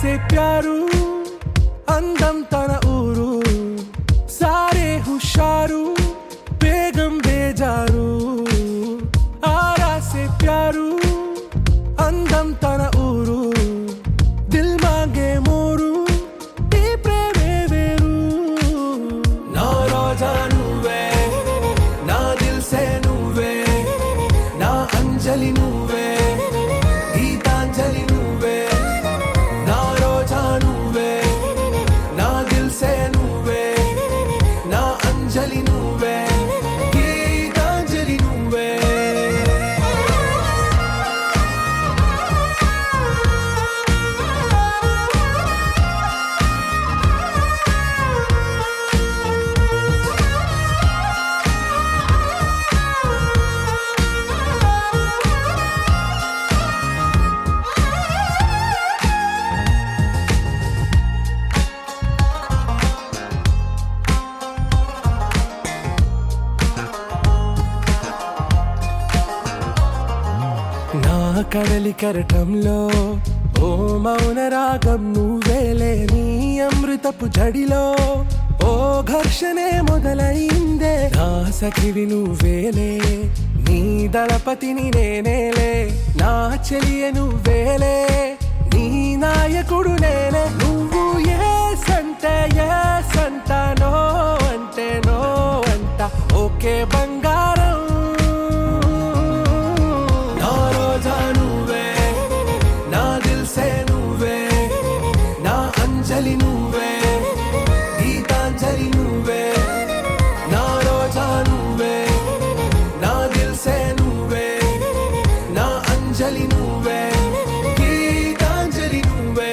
से प्यारू అందం తన ఊరు సారే హుషారు బేగం బేజారు ఆరా సే ప్యారు అందం తన ఊరు దిల్ మాంగే మోరు ఈ ప్రేమే వేరు నా రోజా నువ్వే నా దిల్ సే నువ్వే నా అంజలి నువ్వే గీతాంజలి నువ్వే నా రోజా నువ్వే నా దిల్ సే నువ్వే నా అంజలి నువ్వే గీతాంజలి నువ్వే నా కడలి కరటంలో ఓ మౌన రాగం నువ్వేలే నీ అమృతపు జడిలో ఓ ఘర్షణే మొదలైందే నా సఖివి నువ్వేలే నీ దళపతిని నేనేలే నా చెలియ నువ్వేలే నీ నాయకుడు నేనే నువ్వు ఏ సంట నో అంటే నో అంట ఓకే బంగారం నా రోజా నువ్వే నా దిల్ సే నువ్వే నా అంజలి నువ్వే గీతాంజలి నువ్వే నా రోజా నువ్వే నా దిల్ సే నువ్వే నా అంజలి నువ్వే గీతాంజలి నువ్వే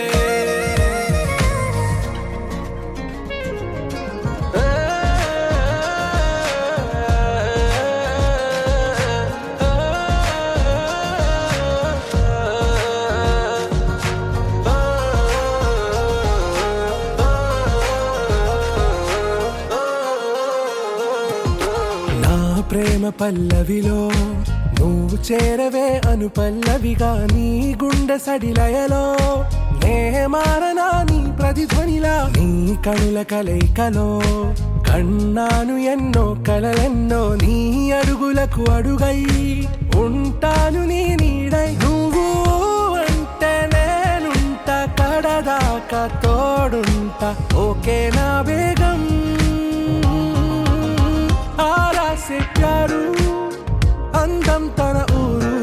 నా ప్రేమ పల్లవిలో నువ్వు చేరవే అను పల్లవిగా నీ గుండె సడిలయలో నే మారనా నీ ప్రతిధ్వనిలా నీ కనుల కలయికలో కన్నాను ఎన్నో కలలెన్నో నీ అడుగులకు అడుగై ఉంటాను నీ నీడై నువ్వు అంటే నేనుంట కడదాకా తోడుంటా ఓకే నా బేగం ఆరా సే ప్యారు అందం తన ఊరు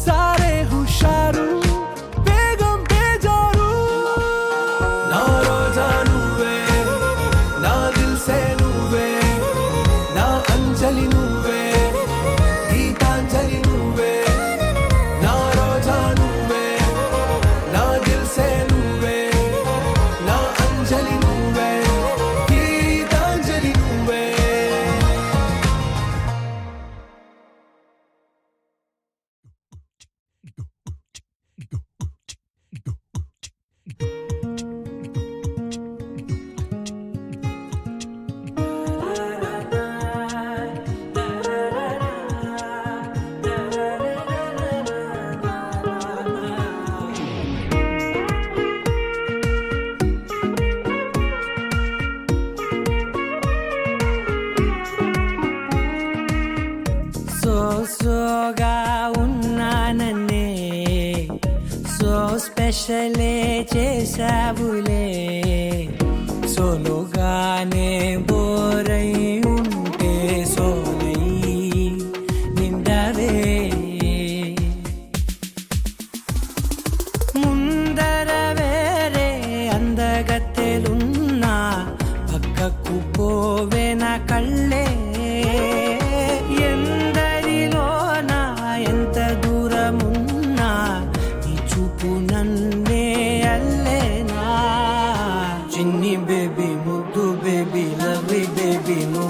సారే హుషారు బేగం బేజారు నా రోజా నువ్వే నా దిల్ సే నువ్వే నా అంజలి నువ్వే గీతాంజలి నువ్వే నా రోజా నువ్వే నా దిల్ సే నువ్వే నా అంజలి నువ్వే గీతాంజలి నువ్వే సోగా ఉన్నానన్నే సో స్పెషలే చేసావులే సోలోగానే బోరై ఉంటే సోలై నిండవే ముందర వేరే అందగత్తెలున్నా పక్కకు పోవే నా కళ్ళే ఎందరిలోనా ఎంత దూరమున్నా నీ చూపు నన్నే అల్లేనా చిన్ని బేబీ ముద్దు బేబీ లవ్లీ బేబీ నువ్వు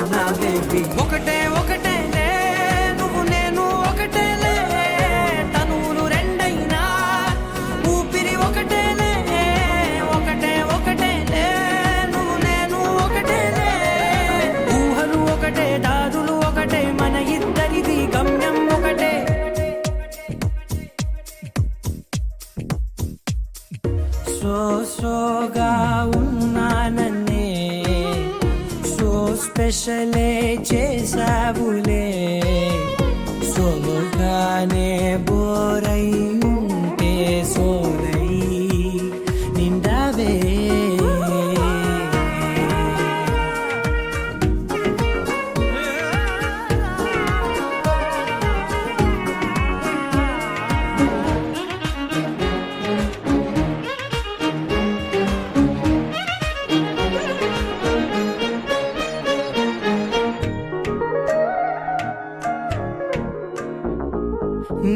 సోగా ఉన్నానన్నే సో స్పెషలే చేసావులే సోలోగానే బోరై ఉంటే సోలై నిండావే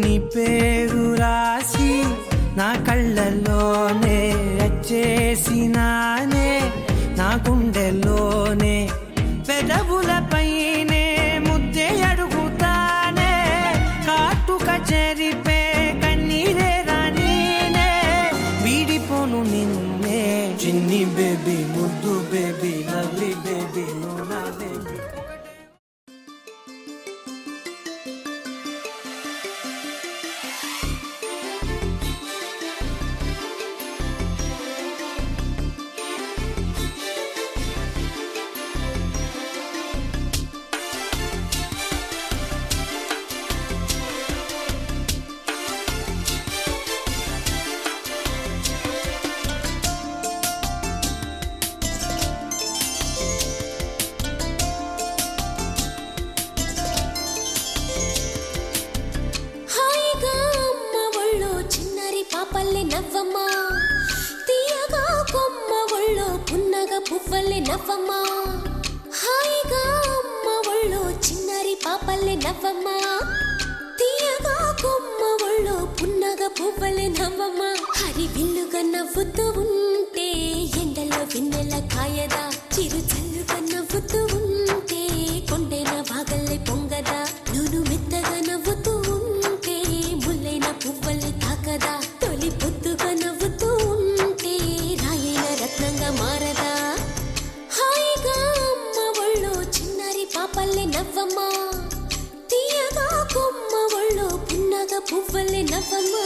నీ పేరు రాసి నా కళ్ళల్లోనే వచ్చేసినానే నా గుండెల్లోనే పెదవులపైనే ముద్దే అడుగుతానే కాటుక చెరిపే కన్నీరే రానీనే వీడిపోను నిన్నే చిన్ని బేబీ ముద్దు బేబీ లవ్లీ బేబీ నువ్వు నా బేబీ పాపల్లె నవ్వమ్మా తీయగా కొమ్మ ఒళ్ళో పున్నగ పువ్వల్లె నవ్వమ్మా హాయిగా అమ్మ ఒళ్ళో చిన్నారి పాపల్లె నవ్వమ్మా తీయగా కొమ్మ ఒళ్ళో పున్నగ పువ్వల్లె నవ్వమ్మా హరి విల్లుగా నవ్వుతూ ఉంటే ఎండలో వెన్నెల కాయదా చిరు చల్లుగా నవ్వుతూ ఉంటే కొండైన వాగల్లె పొంగదా నూను మెత్తగా నవ్వుతూ ఉంటే ముల్లైన పువ్వల్లె తాకదా తొలి పొద్దుగా నవ్వుతూ ఉంటే రాయైన రత్నంగా మారదా హాయిగా అమ్మ ఒళ్ళో చిన్నారి పాపల్లె నవ్వమ్మా తీయగా కొమ్మ ఒళ్ళో పున్నగ పువ్వల్లె నవ్వమ్మా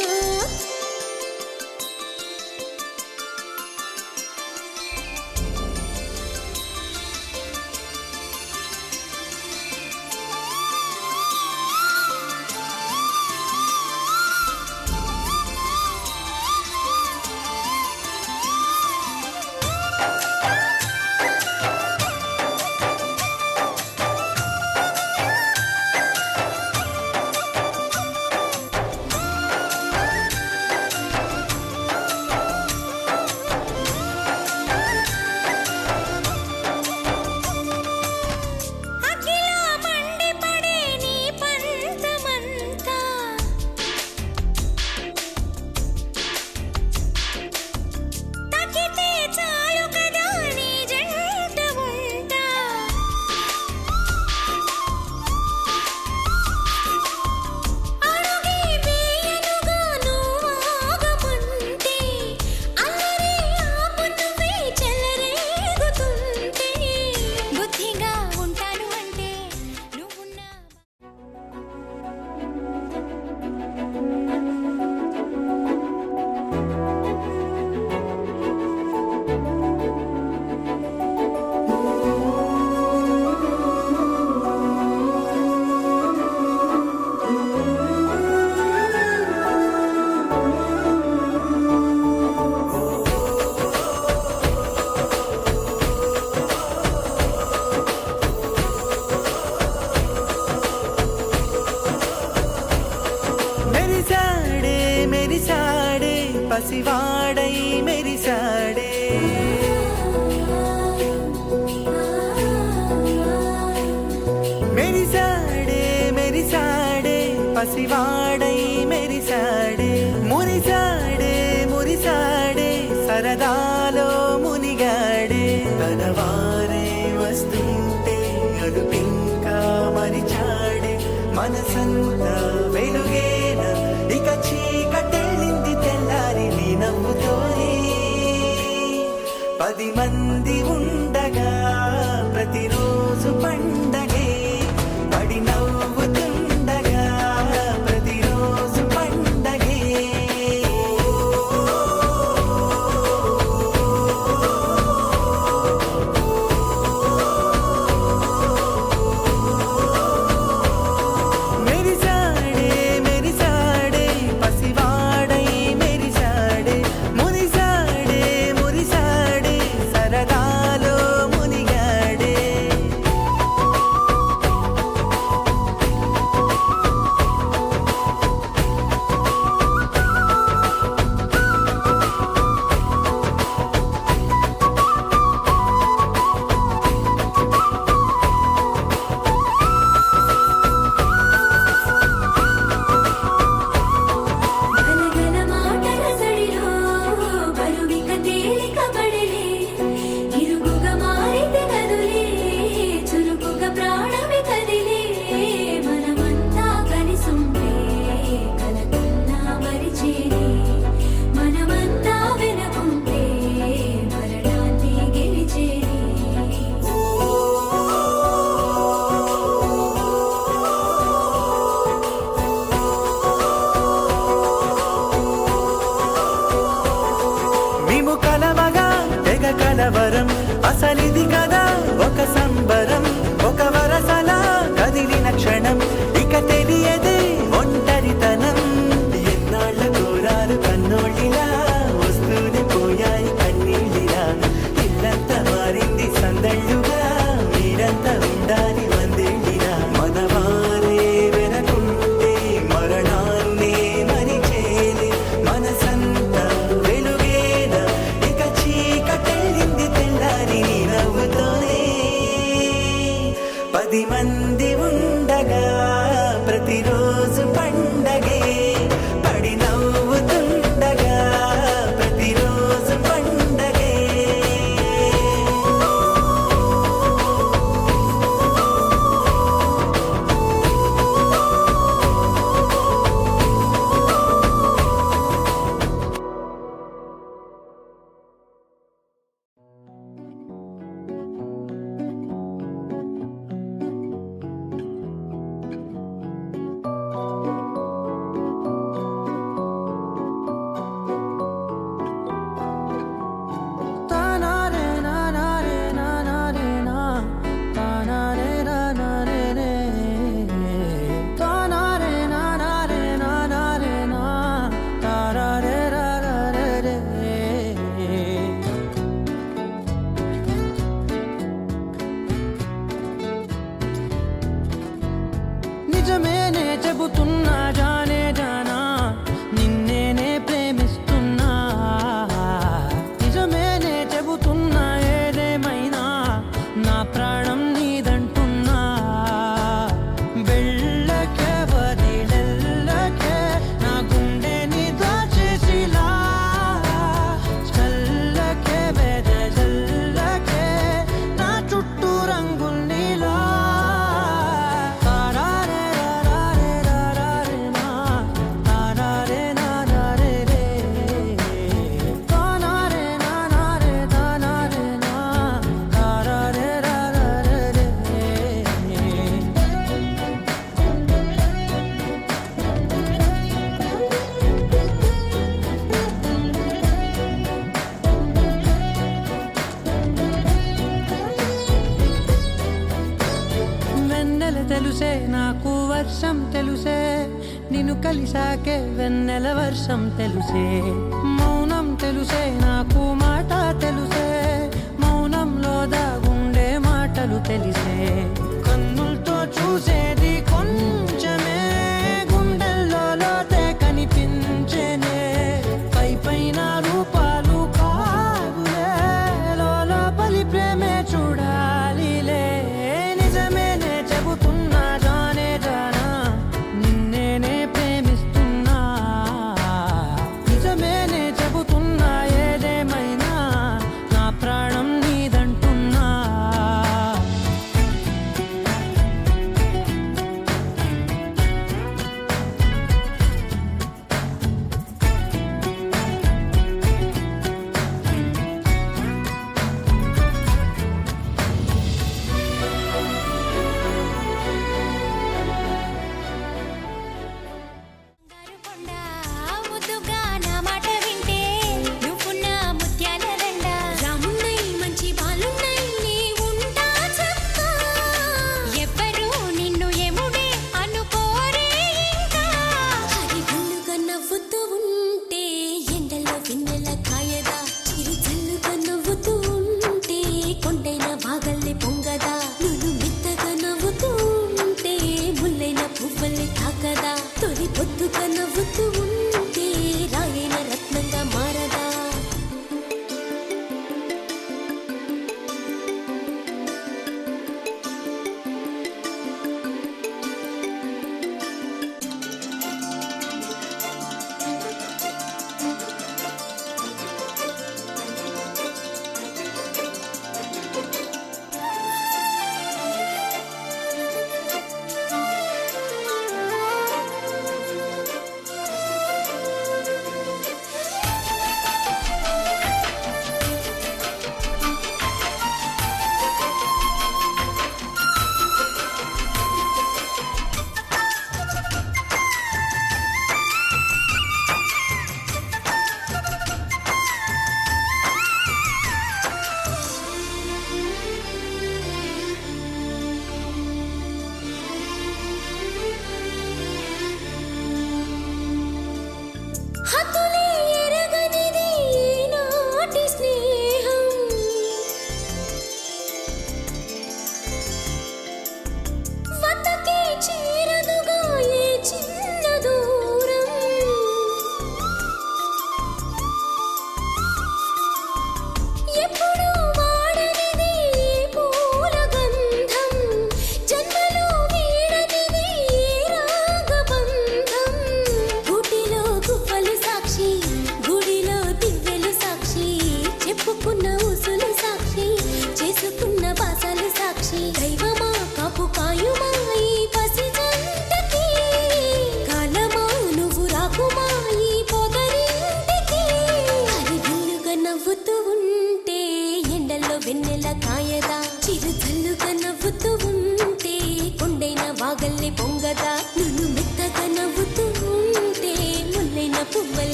పసివాడై మెరిసాడే మెరిసాడే మెరిసాడే పసివాడై మెరిసాడే మురిసాడే మురిసాడే సరదాలో మునిగాడే తనవారే వస్తుంటే అడుపింకా మరిచాడే మనసంతా వెలుగేన ఇక చీకటెళ్ళింది తెల్లారి నీ నవ్వుతోనే 10 మంది ఉండగా ప్రతిరోజు పండగే పడి నవ్వుతుండగా ప్రతిరోజు పండగే కలవరం అసలిది కదా ఒక సంబరం ఒక వరసలా కదిలిన క్షణం ఇక తెలియదే ఒంటరితనం ఎన్నాళ్ళ కోరారు కన్నోళ్ళిలా వస్తూనే పోయాయి కన్నీళ్ళిలా ఇల్లంతా మారింది సందళ్ళుగా మీరంతా ఉండాలి వందేళ్ళిలా మనవారే వెనకుంటే మరణాన్నే మరిచేది మనసంతా వెలుగేన ఇక చీకటెళ్ళింది తెల్లారి నీ నవ్వుతోనే 10 మంది ఉండగా ప్రతిరోజు పండగే పడి నవ్వుతుండగా ప్రతిరోజు పండగే నిజమేనే చెబుతున్నా జానే జానా నిన్నేనే ప్రేమిస్తున్నా నిజమేనే చెబుతున్నా ఏదేమైనా నా ప్రాణం నీదంటున్నా వెళ్ళకే వదిలెళ్ళకే నా గుండెని దాచేసిలా చల్లకే వెదజల్లకే నా చుట్టూ రంగుల్నిలా వెన్నెల తెలుసే నాకు వర్షం తెలుసే నిన్ను కలిసాకే వెన్నెల వర్షం తెలుసే మౌనం తెలుసే నాకు మాట తెలుసే మౌనంలో దాగుండే మాటలు తెలిసే కన్నులతో చూసేది కొంచెమే గుండెల్లో లోతే కనిపించేనే పై పైన రూపాలు కాదులే లోపలి ప్రేమే చూడాలిలే నిజమేనే చెబుతున్నా జానే జానా నిన్నేనే ప్రేమిస్తున్నా నిజమేనే చెబుతున్నా ఏదేమైనా నా ప్రాణం నీదంటున్నా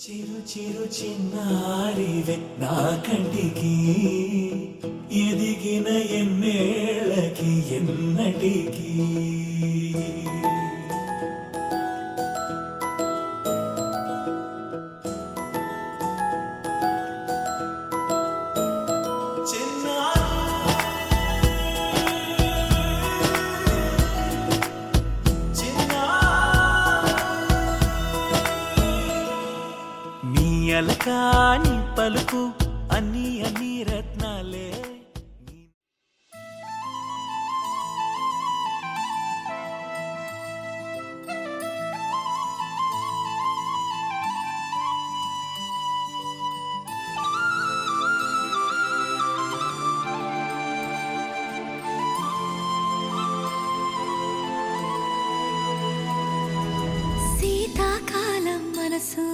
చిరు చిరు చిన్నారివే నా కంటికి ఎదిగిన ఎన్నేళ్ళకి ఎన్నటికి అలకాని పలుకు అన్ని అన్ని రత్నాలే శీతాకాలం మనసు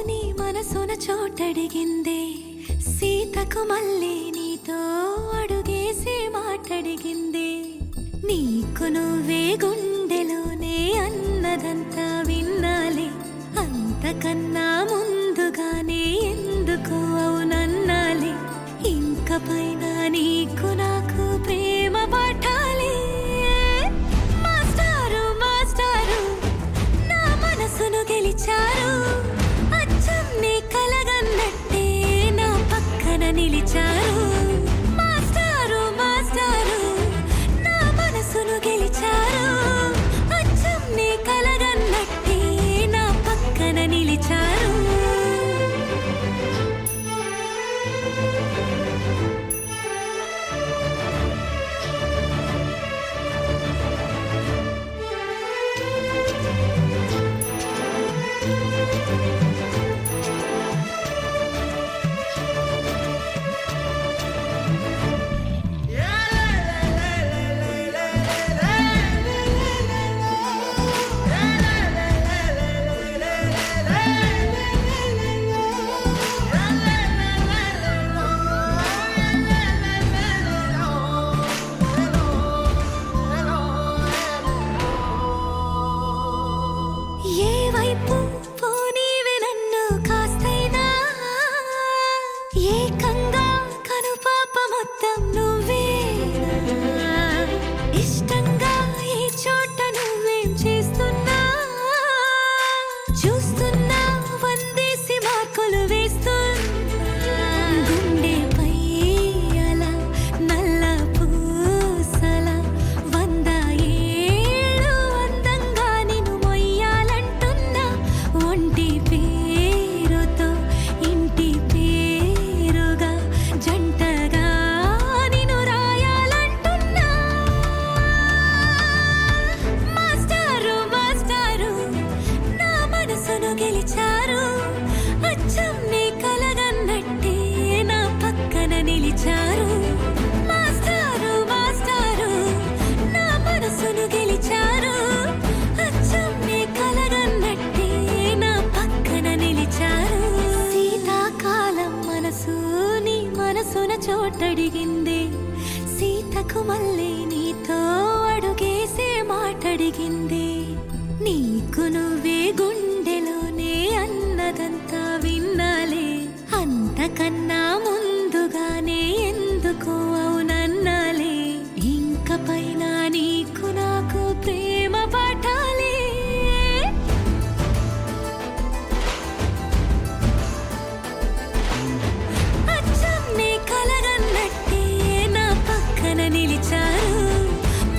నీ మనసున చోటడిగిందే సీతకు మళ్ళీ నీతో అడుగేసి మాటడిగిందే నీకు నువ్వే గుండెలోనే అన్నదంతా విన్నాలే అంతకన్నా ముందుగానే ఎందుకు అవునన్నాలే ఇంక పైన నీకు నాకు ప్రేమ పాఠాలే మాస్టారు మాస్టారు నా మనసును గెలిచారు అచ్చం నీ కలగన్నట్టే నా పక్కన నిలిచారు మాస్టారు మాస్టారు నా మనసును గెలిచారు అచ్చం నీ కలగన్నట్టే నా పక్కన నిలిచారు ఏ వైపు పోనీవే నన్ను కాస్తైనా ఏకంగా కనుపాప మొత్తం నువ్వేనా ఇష్టంగా ఈ చోట నువ్వేం చేస్తున్నా చూస్తున్నా వందేసి మార్కులు వేస్తున్నా గుండెపై అలా నల్ల పూసల 100 ఏళ్ళు అందంగా నిన్ను మొయ్యాలంటున్నా ఒంటి పేరుతో ఇంటి పేరుగా జంటగా నిన్ను రాయాలంటున్నా మాస్టారు మాస్టారు నా మనసును గెలిచారు అచ్చం నీ కలగన్నట్టే నా పక్కన నిలిచారు మాస్టారు మాస్టారు నా మనసును గెలిచారు అచ్చం నీ కలగన్నట్టే నా పక్కన నిలిచారు శీతాకాలం మనసు నీ మనసున చోటడిగింది సీతకు మళ్ళీ నీతో అడుగేసే మాటడిగింది నీకు నువ్వే గుండెలోనే అన్నదంతా విన్నాలే అంతకన్నా ముందుగానే ఎందుకు అవునన్నాలే ఇంక పైన నీకు నాకు ప్రేమ పాఠాలే అచ్చం నీ కలగన్నట్టే నా పక్కన నిలిచారు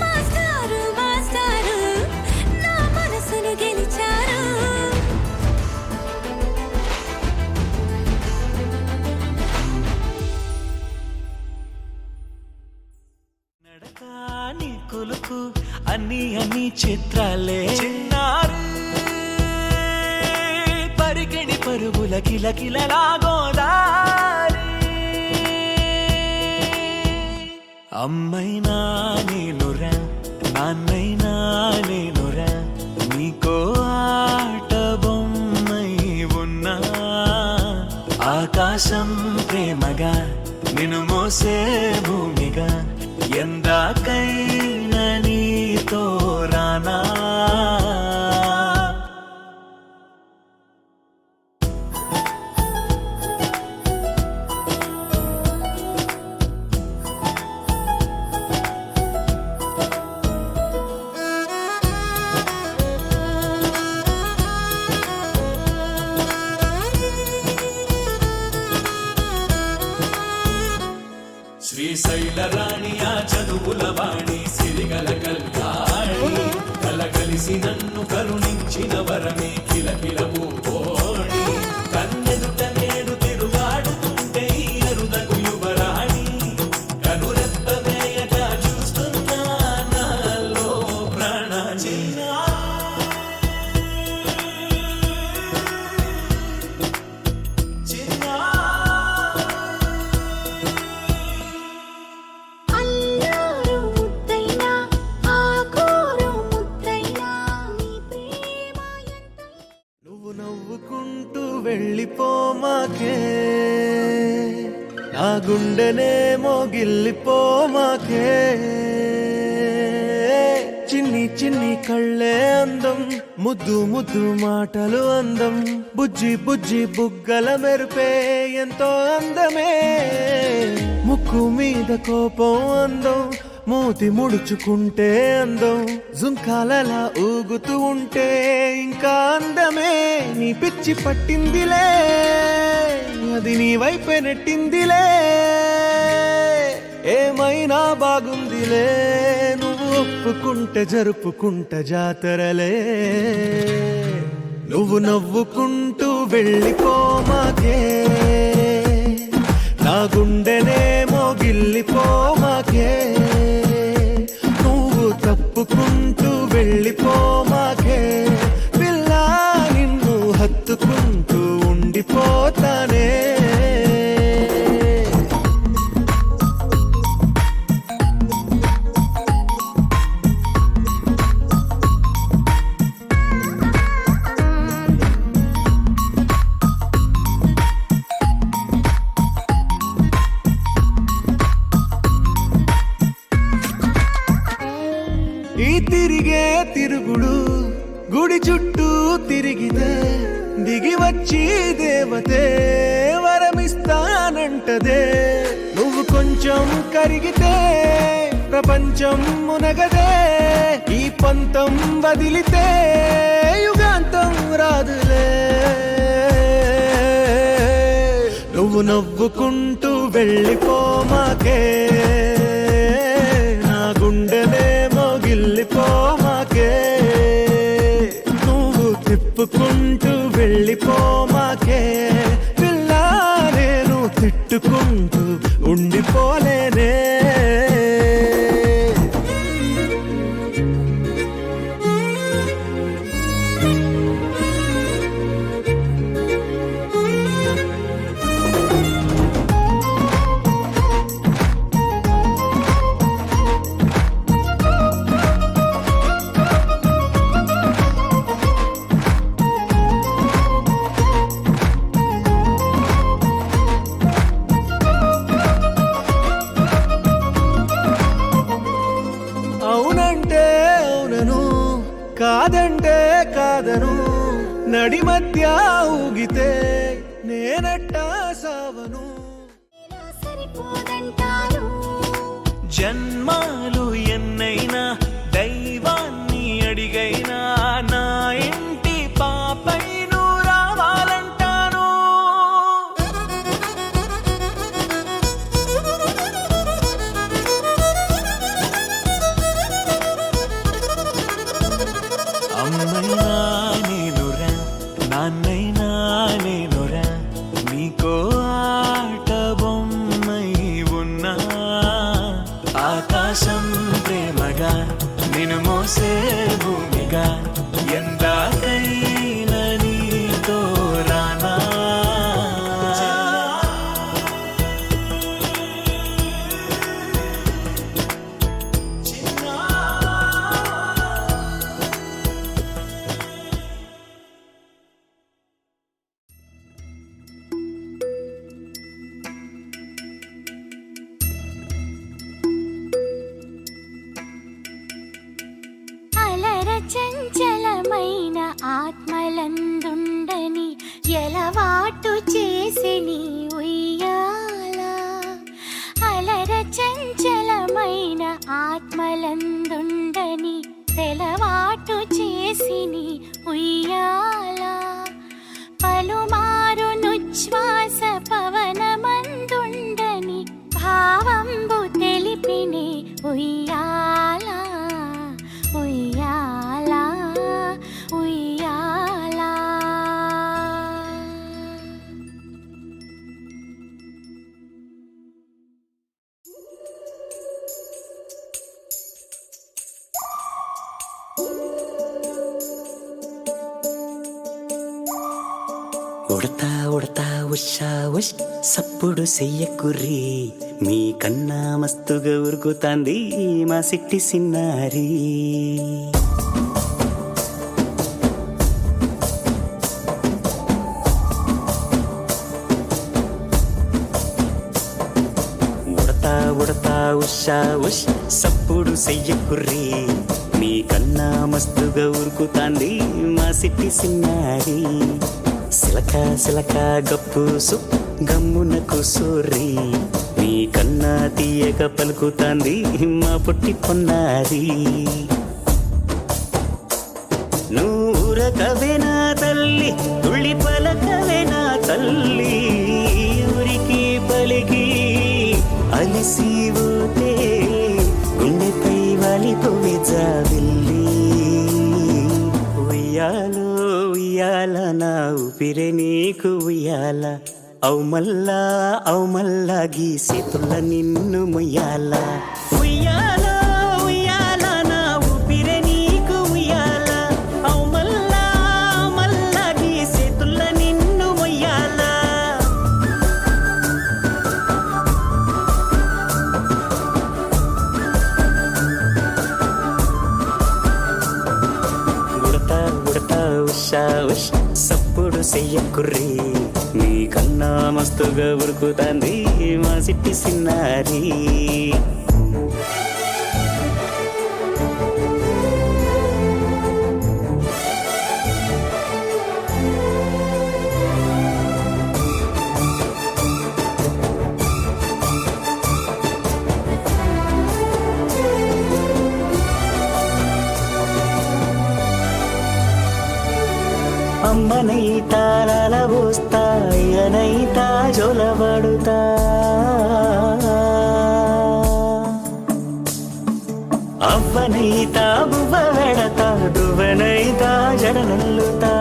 మాస్టారు మాస్టారు నా మనసును గెలిచారు నడకాని కొలుకు అన్ని అన్ని చిత్రాలే చిన్నారు పరికిణి పరుగుల కిలకిలలా గోదారి అమ్మైనా నేనురా నాన్నైనా నేనురా నీకో ఆట బొమ్మై ఉన్నా ఆకాశం ప్రేమగా నిన్ను మోసే భూమిగా ఎందాకైనా నీతో రానా శ్రీశైల రాణి ఆ చదువుల వాణి సిరిగల కల్యాణి కలగలిసి నన్ను కరుణించిన వరమే కిలకిల పూకోణి కన్నెదుట నేడు తిరుగాడుతుంటే ఈ అరుదకు యువరాణి కనురెప్ప వేయగా చూస్తున్నా నాలో ప్రాణ అల్లారు ముద్దైనా ఆకోరు ముద్దైనా నీ ప్రేమ ఎంత నువ్వు నవ్వుకుంటూ వెళ్ళిపోమాకే నా గుండెనేమో గిల్లిపోమాకే చిన్ని చిన్ని కళ్ళే అందం ముద్దు ముద్దు మాటలు అందం బుజ్జి బుజ్జి బుగ్గల మెరుపే ఎంతో అందమే ముక్కు మీద కోపం అందం మూతి ముడుచుకుంటే అందం జుంకాలలా ఊగుతూ ఉంటే ఇంకా అందమే నీ పిచ్చి పట్టిందిలే అది నీ వైపే నెట్టిందిలే ఏమైనా బాగుందిలే నువ్వు ఒప్పుకుంటే జరుపుకుంట జాతరలే నువ్వు నవ్వుకుంటూ వెళ్ళిపోమాకే నా గుండెనేమో గిల్లిపోమాకే నువ్వు తప్పుకుంటూ వెళ్ళిపోమాకే పిల్ల నిన్ను హత్తుకుంటూ ఉండిపోతానే ఈ తిరిగే తిరుగుడు గుడి చుట్టూ తిరిగితే దిగి వచ్చి దేవతే వరమిస్తానంటదే నువ్వు కొంచెం కరిగితే ప్రపంచం మునగదే ఈ పంతం వదిలితే యుగాంతం రాదులే నువ్వు నవ్వుకుంటూ వెళ్ళిపోమాకే నా గుండెనేమో గిల్లిపోమాకే నువ్వు తిప్పుకుంటూ వెళ్ళిపోమాకే పిల్ల నేను తిట్టుకుంటూ ఉండిపోలేనే అవునంటే అవునను కాదంటే కాదను నడి మధ్య ఊగితే నేనట్టా సావను సరిపోదంటారు జన్మాలు ఎన్నైనా దైవాన్ని అడిగైనా నా ఇంటి పాపై నువ్వు రావాలంటాను అమ్మైనా నేనురా నాన్నైనా నేనురా నీకో ఆట బొమ్మై ఉన్నా ఆకాశం ప్రేమగా నిన్ను మోసే భూమిగా ఎందాకైనా నీతో రానా అలర చంచలమైన ఆత్మలందుండని ఎలవాటు చేసి నీ ఉయ్యాల అలర చంచలమైన ఆత్మలందుండని తెలవాటు చేసి నీ ఉయ్యాల పలుమారు నుచ్ఛ్వాస పవనమందుండని భావంబు ఉయ్యాల ఉయ్యాల ఉయ్యాల. ఉడతా ఉడతా ఉషా ఉష్ సప్పుడు చెయ్యకుర్రి మీ కన్నా మస్తుగా ఉరుకుతాంది మా సిట్టి సిన్నారి. ఉడతా ఉడతా ఉషా ఉష్ సప్పుడు చెయ్యకుర్రి మీ కన్నా మస్తుగా ఉరుకుతాంది మా సిట్టి సిన్నారి. సిలక సిలక గప్పు గమ్మున కూసోర్రి నీ కన్నా తీయక పలుకుతాంది మా పుట్టి పొన్నారి. నూరకవేనా తల్లి తుళ్ళి పలకవేనా తల్లి ఊరికి పలికి అలిసి పోతే గుండెపై వాలిపోవే జాబిల్లి. ఉయ్యాలో ఉయ్యాల నా ఊపిరే నీకు ఉయ్యాల అవు మల్లా గీసేతుల్ల నిన్ను ముయ్యాల. ఉయ్యాల ఉయ్యాల నా ఊపిరే నీకు ఉయ్యాల అవు మల్లా గీసేతుల్ల నిన్ను ముయ్యాల. ఉడతా ఉడతా ఉషా ఉష్ సప్పుడు చెయ్యకుర్రి నీ కన్నా మస్తుగా ఉరుకుతాంది మా సిట్టి సిన్నారి. అమ్మనైతా లలబోస్తా అయ్యనైతా జొలబడుతా అవ్వనైతా బువ్వ వెడతా దువ్వనైతా జడనల్లుతా.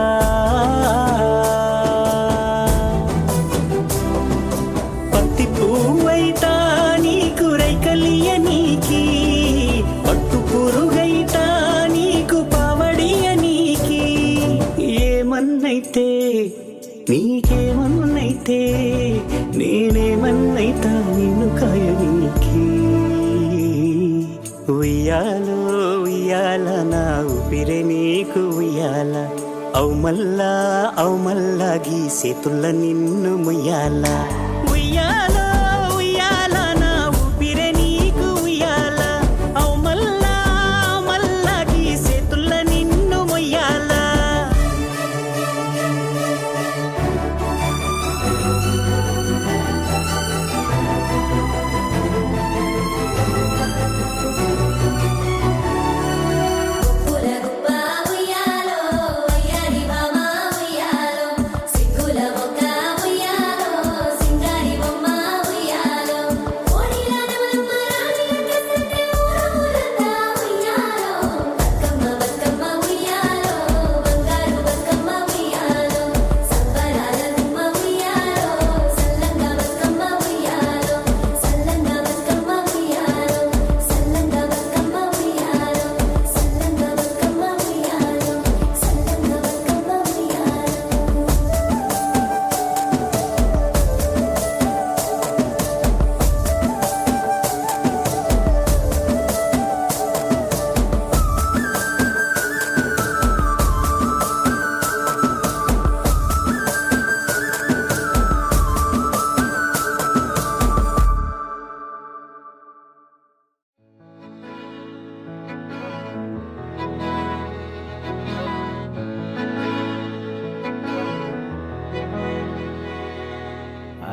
పత్తి పువ్వైతా నీకు రైకలియ నీకి పట్టు పురుగైతా నీకు పావడియ నీకి. ఏమన్నైతే నీకేమన్నైతే నేనేమన్నైతా నిన్ను కాయనీకి. ఉయ్యాలో ఉయ్యాల నా ఊపిరే నీకు ఉయ్యాల అవు మల్లా గీసేతుల్ల నిన్ను ముయ్యాల. ఉయ్యాలో ఉయ్యాల నా ఊపిరే నీకు ఉయ్యాల అవు మల్లా గీసేతుల్ల నిన్ను ముయ్యాల.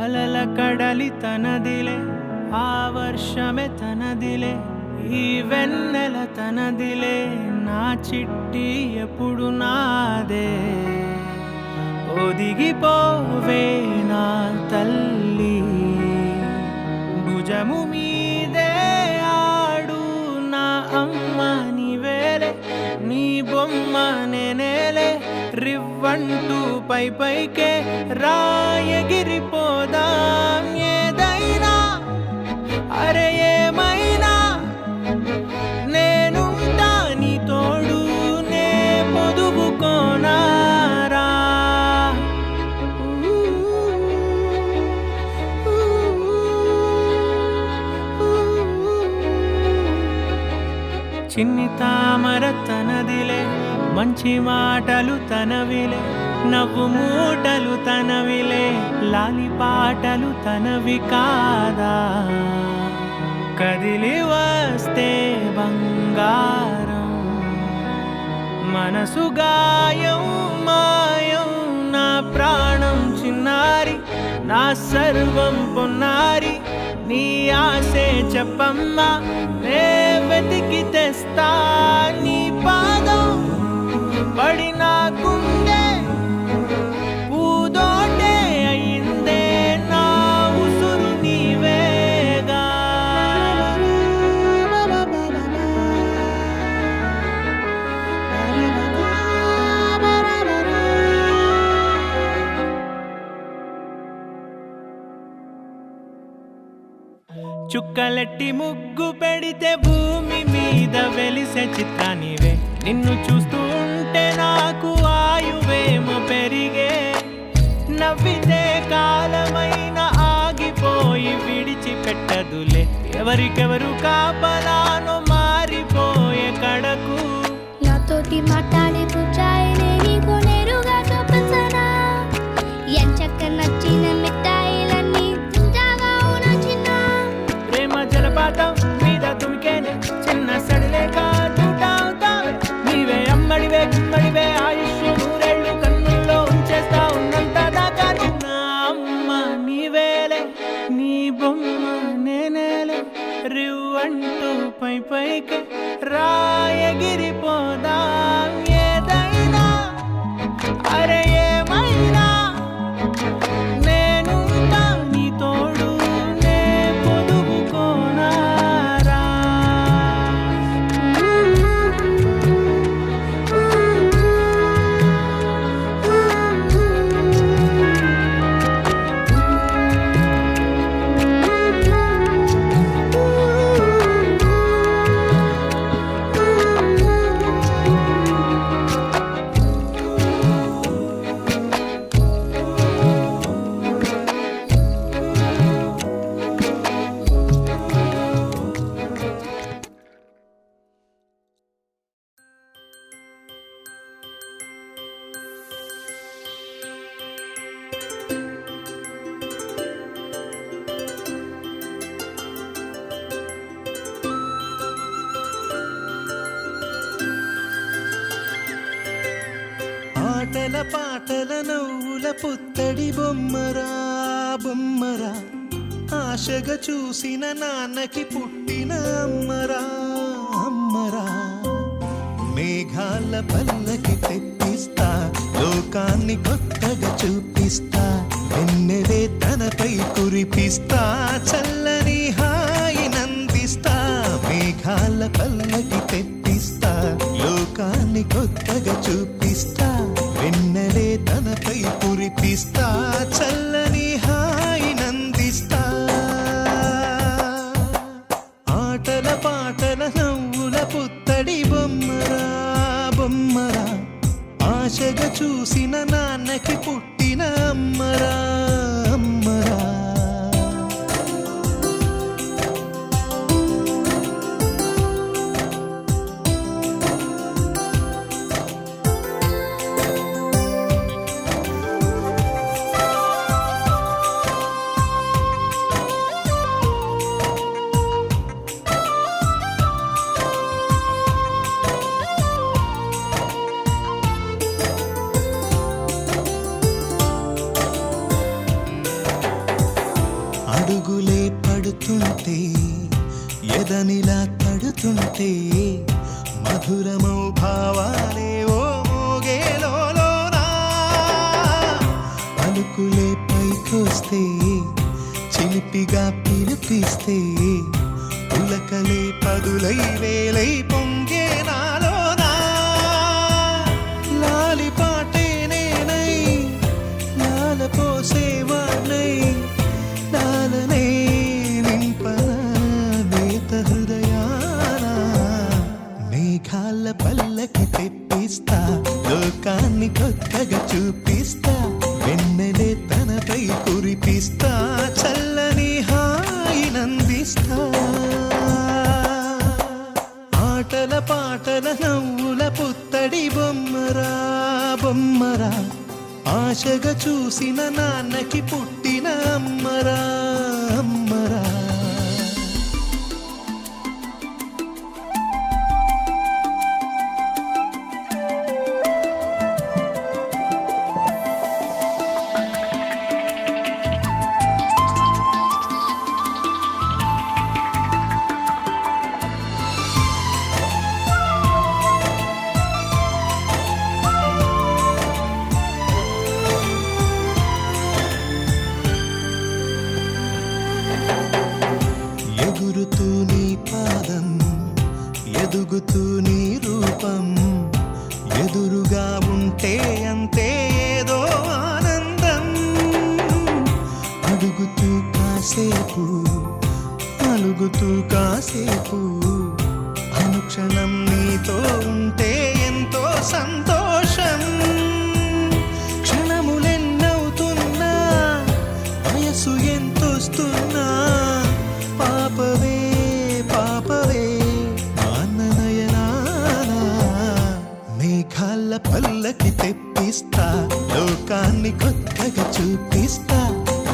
అలల కడలి తనదిలే ఆ వర్షమే తనదిలే ఈ వెన్నెల తనదిలే నా చిట్టి ఎప్పుడు నాదే. ఒదిగిపోవే నా తల్లి భుజము మీదే ఆడు రివ్వంటూ పై పైకే రాయగిరిపోదాం ఏదైనా అరే ఏమైనా నేనుంటా నీ తోడు నే పొదుపుకోనారా చిన్ని తామర తనదిలే మంచి మాటలు తనవిలే నవ్వు మూటలు తనవిలే లాలి పాటలు తనవి కాదా కదిలి వస్తే బంగారం మనసు గాయం మాయం నా ప్రాణం చిన్నారి నా సర్వం పొన్నారి నీ ఆశే చెప్పమ్మా నే వెతికి తెస్తా నీ పాదం పడిన గుండె పూదోటే అయిందే నా ఉసురు నీవేగా చుక్కలెట్టి ముగ్గు పెడితే భూమి మీద వెలిసే చిత్రానివే నిన్ను చూస్తూ ఉంటే నాకు ఆయువేమో పెరిగే నవ్వితే కాలమైన ఆగిపోయి విడిచిపెట్టదులే ఎవరికెవరు కాపలానో మారిపోయే కడకు నాతోటి మాట్లాడే పుచ్చాయినే నీకు నేరుగా చూపించనా ఎంచక్క నచ్చిన మిఠాయిలన్నీ తింటాగా ఉన్నా చిన్న ప్రేమ జలపాతం మీద తుమికేనే చిన్న సడిలేక చూటావుతావే నీవే అమ్మడివే గుమ్మడివే ఆయుష్ నూరేళ్ళు కన్నుల్లో ఉంచేస్తా ఉన్నంత దాకా నా అమ్మ నీవేలే నీ బొమ్మ నేనేలే రివ్వంటూ పై పైకి రాయగిరిపోదాం ఏదైనా అరే ఏమైనా నేనుంటా నీ తోడు నే పొదుపుకోనారా ఆటల పాటల నవ్వుల పుత్తడి బొమ్మరా బొమ్మరా ఆశగా చూసిన నాన్నకి పుట్టిన అమ్మరా అమ్మరా మేఘాల పల్లకి తెప్పిస్తా లోకాన్ని కొత్తగా చూపిస్తా వెన్నెలే తనపై కురిపిస్తా చల్లని హాయి నందిస్తా మేఘాల పల్లకి తెప్పిస్తా లోకాన్ని కొత్తగా చూపిస్తా వెన్నెలే తనపై కురిపిస్తా చల్లని హాయి నందిస్తా ఆటల పాటల నవ్వుల పుత్తడి బొమ్మరా బొమ్మరా ఆశగా చూసిన నాన్నకి పుట్టిన అమ్మరా అమ్మరా అడుగులే పడుతుంటే ఎదనిలా తడుతుంటే మధురమౌ భావాలే ఓ మోగేలోనా పలుకులే పైకొస్తే చిలిపిగా పిలిపిస్తే పులకలే పదులై వేలై పొంగే నాలోనా లాలి పాటే చూపిస్తా వెన్నెలే తనపై కురిపిస్తా చల్లని హాయినందిస్తా ఆటల పాటల నవ్వుల పుత్తడి బొమ్మరా బొమ్మరా ఆశగా చూసిన నాన్నకి పుట్టిన అమ్మరా అమ్మరా ఎగురుతూ నీ పాదం ఎదుగుతూ నీ రూపం ఎదురుగా ఉంటే అంతే ఏదో ఆనందం అడుగుతూ కాసేపు అలుగుతూ కాసేపు అనుక్షణం నీతో ఉంటే ఎంతో సంతోషం క్షణములెన్నవుతున్నా వయసు ఎంతొస్తున్నా పాపవే పాపవే నయనానా మేఘాల పల్లకి తెప్పిస్తా లోకాన్ని కొత్తగా చూపిస్తా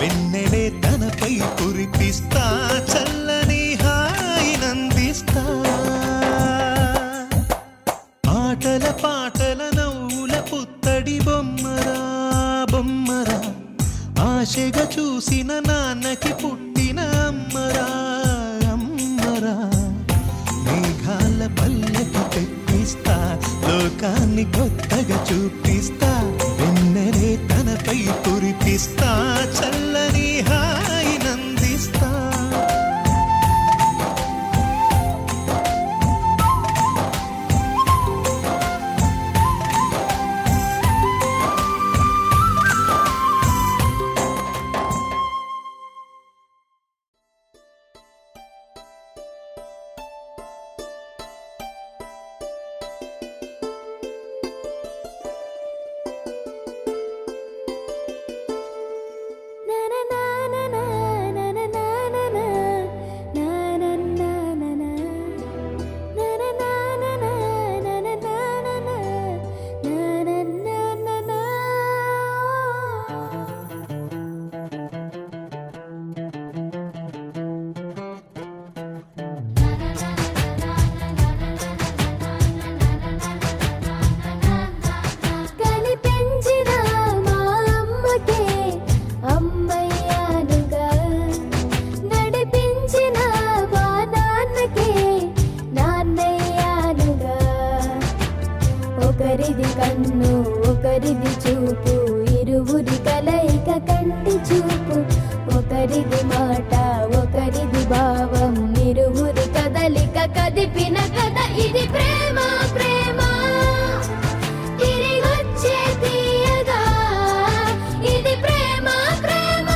వెన్నెలే తనపై కురిపిస్తా చల్లని హాయినందిస్తా ఆటల పాటల నవ్వుల పుత్తడి బొమ్మరా బొమ్మరా ఆశగా చూసిన నాన్నకి పుట్టిన అమ్మరా అమ్మరా మేఘాల పల్లకి తెప్పిస్తా లోకాన్ని కొత్తగా చూపిస్తా వెన్నెలే తనపై కురిపిస్తా చల్లని హాయినందిస్తా ఒకరిది కన్ను ఒకరిది చూపు ఇరువురి కలయిక కంటి చూపు ఒకరిది మాట ఒకరిది భావం ఇరువురి కదలిక కదిపిన కథ ఇది ప్రేమ ప్రేమ తిరిగొచ్చే తీయగా ఇది ప్రేమ ప్రేమ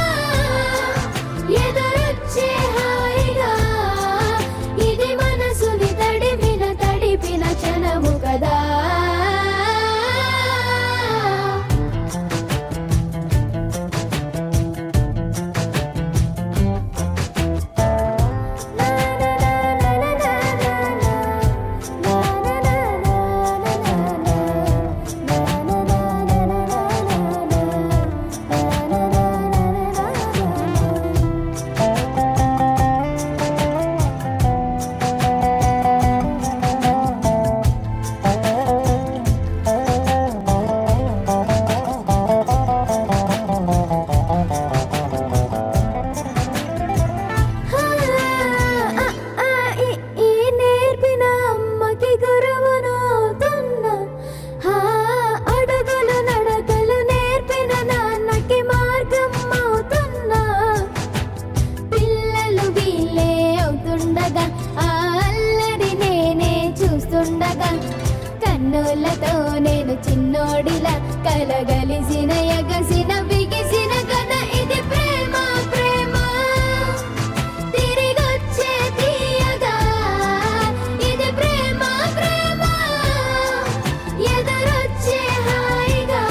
ఎదురొచ్చే హాయిగా ఇది మనసుని తడిపిన క్షణము కదా కన్నులతో నేను చిన్నోడిలా కలగలిసిన ఎగసిన బిగిసిన కథ ఇది ప్రేమ ప్రేమ తిరిగొచ్చే తీయగా ఇది ప్రేమ ప్రేమ ఎదురొచ్చే హాయిగా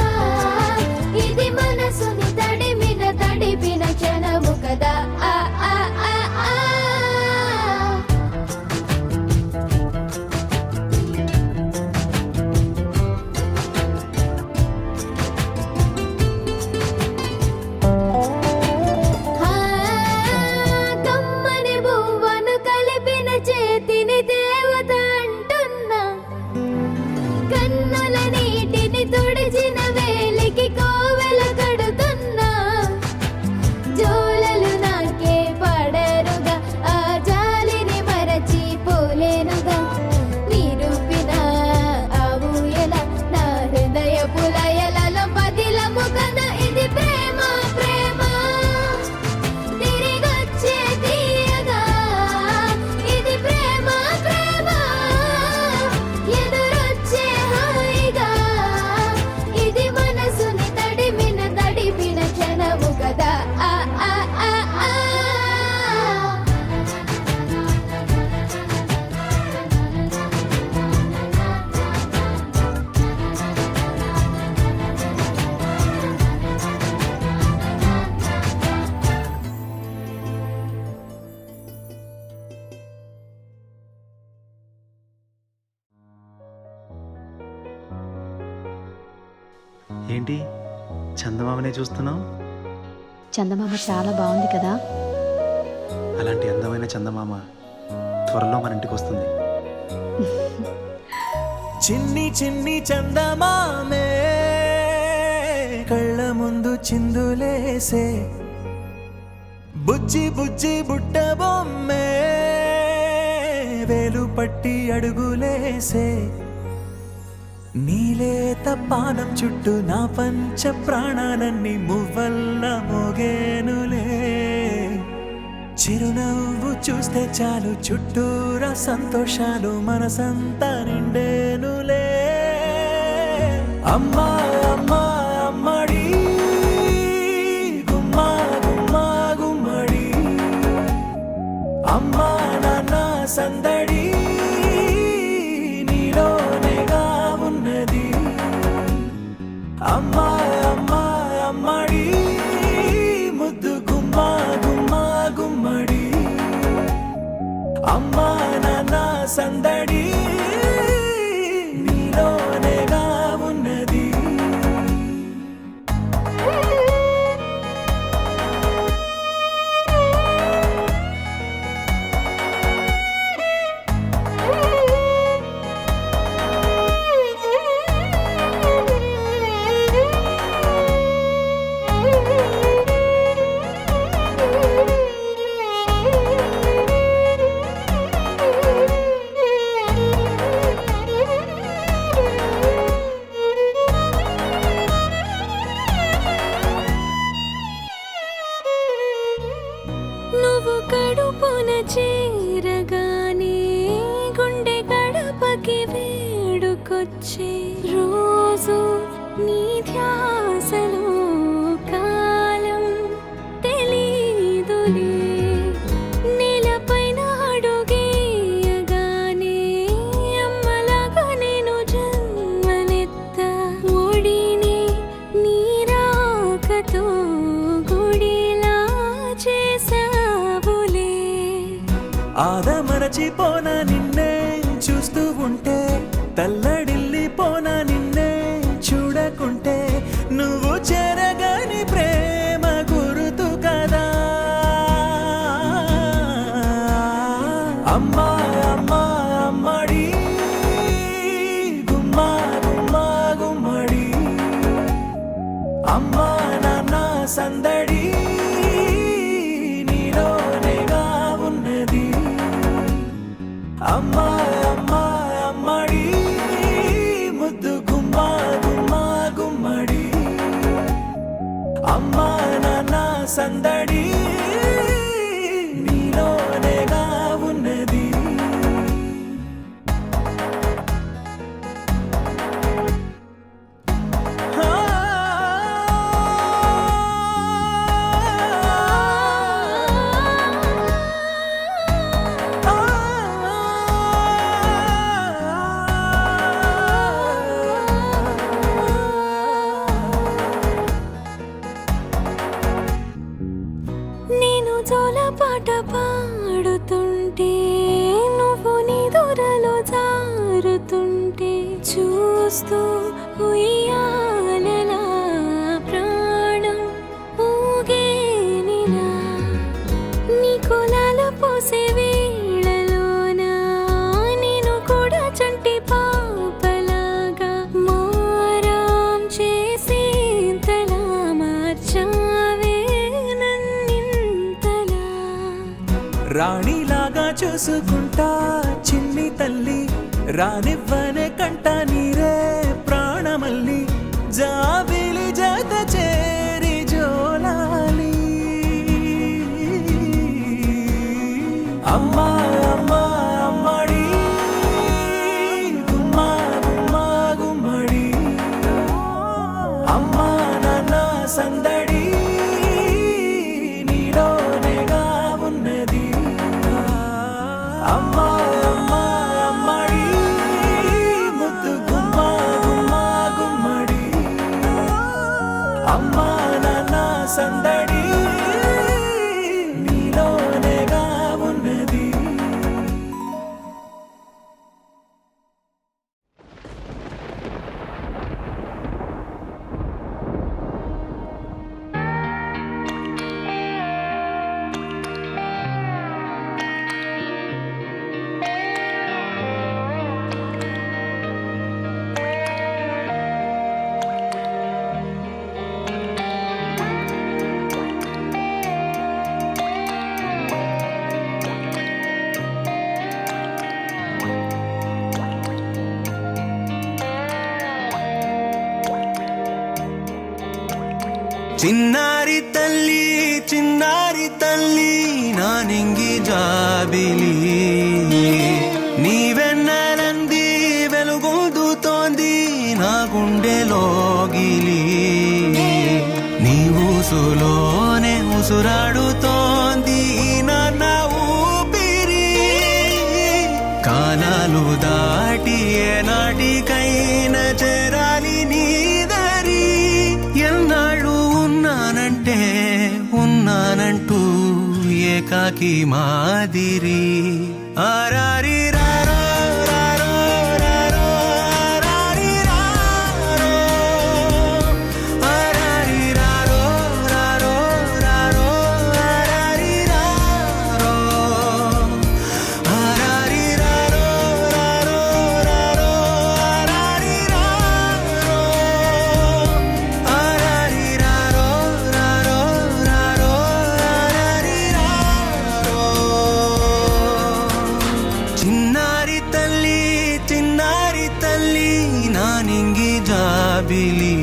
ఏంటి చందమామనే చూస్తున్నావు? చందమామ చాలా బాగుంది కదా. అలాంటి అందమైన చందమామ త్వరలో మన ఇంటికి వస్తుంది. చిన్ని చిన్ని చందమామే కళ్ళ ముందు చిందులేసే, బుజ్జి బుజ్జి బుట్ట బొమ్మే వేలు పట్టి అడుగులేసే, నీలేత పానం చుట్టూ నా పంచ ప్రాణాలన్నీ మువ్వల్ల మోగేనులే, చిరునవ్వు చూస్తే చాలు చుట్టూరా సంతోషాలు మనసంతా నిండేనులే. అమ్మా అమ్మా అమ్మడి గుమ్మా గుమ్మా గుమ్మడి, అమ్మా నాన్న సందడి నీలోనేగా ఉన్నది. అమ్మా అమ్మా అమ్మడి ముద్దు గుమ్మా గుమ్మా గుమ్మడి, అమ్మా నాన్న సందడి నీలోనేగా ఉన్నది. నువ్వు కడుపున చేరగానే గుండె గడపకి వేడుకొచ్చే, రోజు నీ ధ్యాసలో కాలం తెలీదులే, నేలపైన అడుగేయగానే అమ్మలాగా నేను జన్మనెత్త, ఒడిని నీ రాకతో గుడిలా చేసావులే. ఆదమరచిపోనా నిన్నే చూస్తూ ఉంటే, తల్లడిల్లిపోనా నిన్నే చూడకుంటే, నువ్వు చెరగని ప్రేమ గురుతు కదా. అమ్మా అమ్మా అమ్మడి గుమ్మా గుమ్మా గుమ్మడి, అమ్మా నాన్న సందడి నీలోనేగా ఉన్నది. అమ్మా అమ్మా అమ్మడి ముద్దు గుమ్మా గుమ్మా గుమ్మడి, అమ్మా నాన్న సందడి నీలోనేగా ఉన్నది. నేను జోలపాట పాడుతుంటే, నువ్వు నీ దూరలో జారుతుంటే, చూస్తూ ఉయ్యాలలా ప్రాణం ఊగేనిలా, నీ కులాల పోసే వేళలోన నేను కూడా చంటి పాపలాగా మారాం చేసేంతలా మార్చావే నన్నింతలా. రాణిలాగా చూసుకుంటా చిన్ని తల్లి, రానివ్వనే కంట నీరే ప్రాణమల్లి, జాబిలి జత చేరి జోలాలి. అమ్మా అమ్మా అమ్మడి గుమ్మా గుమ్మా గుమ్మడి, అమ్మా నాన్న సందడి నీలోనేగా ఉన్నది. అమ్మా అమ్మా అమ్మడి ముద్దు గుమ్మా గుమ్మా గుమ్మడి, అమ్మా నాన్న సందడి నీలోనేగా ఉన్నది. చిన్నారి తల్లి నానింగి జాబిలి నీవెన్నెలంది వెలుగొందుతోంది నా గుండెలోగిలి నీ ఊసులోనే ఉసురాడుతోంది నాన్న ఊపిరి కాలాలు దాటి ఏనాటికైనా చేరాలి నీ దరి ఎన్నాళ్ళు ఉన్నానంటూ ఏకాకి మాదిరి ఆరారి రారో రారో రారో ఆరారి రారో ఆరారి రారో రారో రారో ఆరారి రారో ఆరారి రారో రారో రారో ఆరారి రారో ఆరారి రారో రారో రారో ఆరారి రారో చిన్నారి తల్లి నానింగి జాబిలి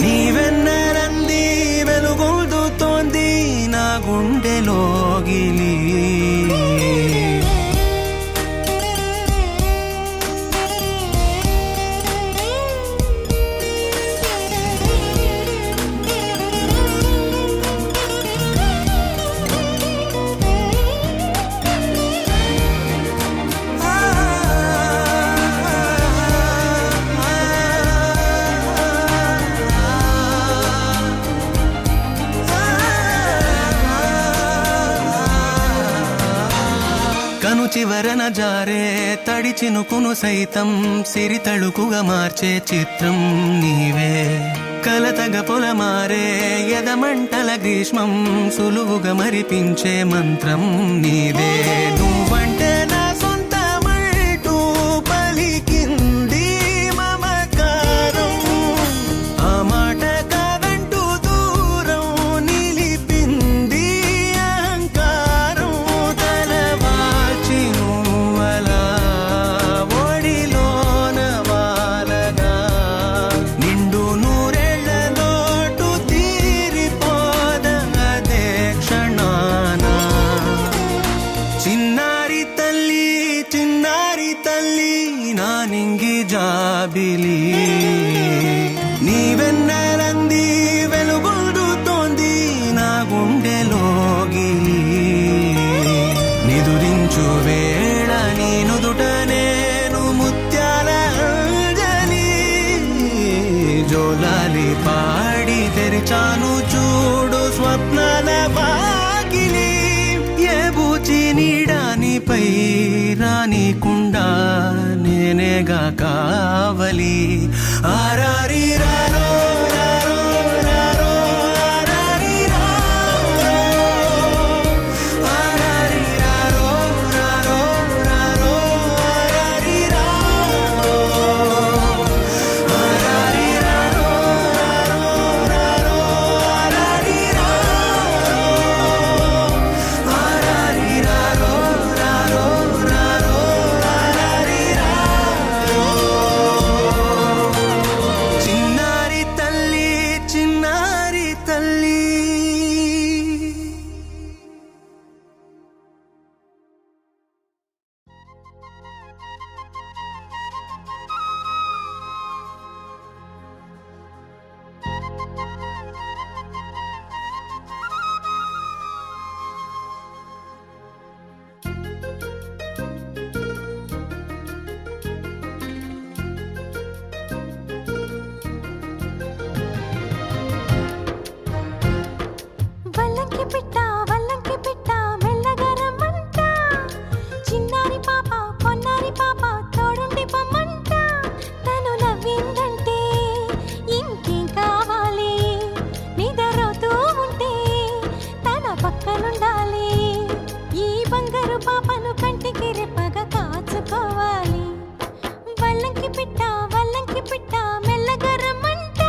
నీవెన్నరంది వెలుగొందుతోంది నా గుండెలోగిలి కను చివరన జారే తడి చినుకును సైతం సిరి తళుకుగా మార్చే చిత్రం నీవే కలతగ పొలమారే ఎదమంటల గ్రీష్మం సులువుగా మరిపించే మంత్రం నీదే నువ్వంటే నా సొంతమంటూ పలికింది మమకారం ఆ మాట కాదంటూ దూరం నిలిపింది అహంకారం తలవాల్చి నువ్వలా ఒడిలోన వాలగా నిండు నూరేళ్ల లోటు తీరిపోదదే క్షణాన చిన్నారి తల్లి నానింగి జాబిలి నీవెన్నెలంది వెలుగొందుతోంది నా గుండెలోగిలి నిదురించు వేళ నీ నుదుట నేను ముత్యాల అంజలి జోలాలి పాడి తెరిచాను చూడు స్వప్నాల వాకిలి ఏ బూచి నీడానిపై రానికుండా నేనేగా కావలి ఆరారి రారో రారో రారో ఆరారి రారో ఆరారి రారో రారో రారో ఆరారి రారో ఆరారి రారో రారో రారో ఆరారి రారో ఆరారి రారో రారో రారో ఆరారి రారో చిన్నారి తల్లి వల్లంకి పిట్ట మెల్లగా రమ్మంట చిన్నారి పాప పొన్నారి పాప తోడుండి పొమ్మంట తను నవ్విందంటే ఇంకేం కావాలి నిద్రపోతూ ఉంటే తన పక్కనుండాలి ఈ బంగారు పాపను కంటికి రెప్పగా కాచుకోవాలి వల్లంకి పిట్ట మెల్లగా రమ్మంట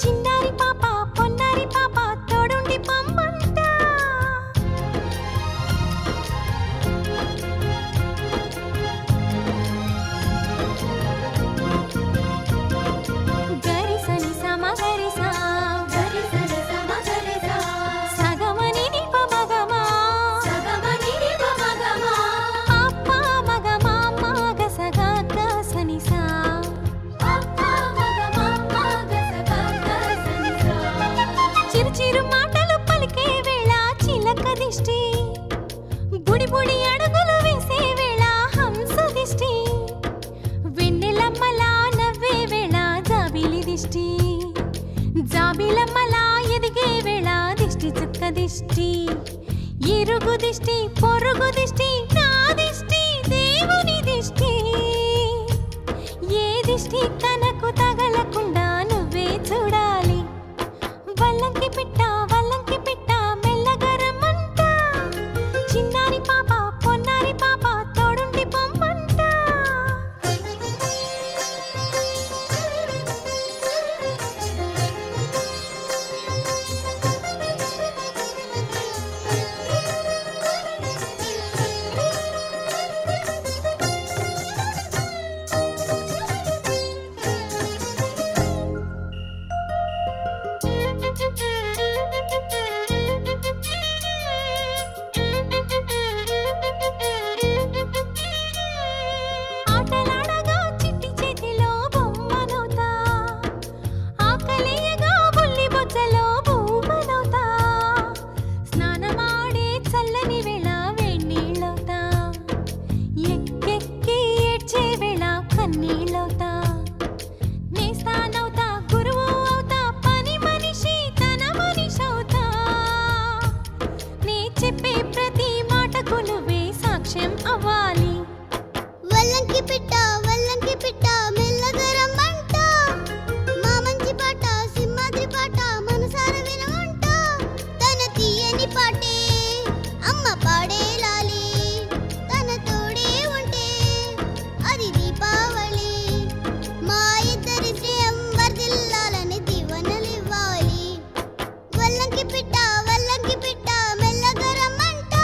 చిన్నారి పాప పొన్నారి పాప తోడుండి పొమ్మంట గరిసని సమ గరిసా చిరు మాటలు పలికే వేళ చిలక దిష్టి, బుడి బుడి అడుగులు వేసే వేళ హంస దిష్టి, వెన్నెలమ్మలా నవ్వే వేళ జాబిలి దిష్టి, జాబిలమ్మలా ఎదిగే వేళ దిష్టి చుక్క దిష్టి, ఇరుగు దిష్టి పొరుగు దిష్టి నా దిష్టి దేవుని దిష్టి, ఏ దిష్టి తనకు తగలకుండా నువ్వే చూడాలి. వల్లంకి పిట్ట వల్లంకి పిట్ట మెల్లగరమంట, చిన్నారి పాప పొన్నారి పాప తోడుండి పొమ్మంట. ఆటలాడగా చిట్టి చేతిలో బొమ్మనవుతా, ఆకలేయగా బుల్లి బొజ్జలో బొమ్మనవుతా, స్నానమాడే చల్లని వేళ వేణీళ్ళవుతా, ఎక్కెక్కి ఏడ్చే వేళ కన్నీళ్ళవుతా, నేస్తానవుతా గురువు అవుతా పని మనిషి తన మనిషవుతా, నే చెప్పే ప్రతి మాటకు నువ్వే సాక్ష్యం అవ్వాలి. వల్లంకి పిట్ట మెల్లగా రమ్మంట, మా మంచి పాట సింహాద్రి పాట మనసార వినమంట, తన తీయని పాటే అమ్మ పాడే లాలి, తన తోడే ఉంటే అది దీపావళి, మా ఇద్దరి శ్రేయం వర్ధిల్లాలని దీవెనలివ్వాలి. వల్లంకి పిట్ట మెల్లగా రమ్మంట,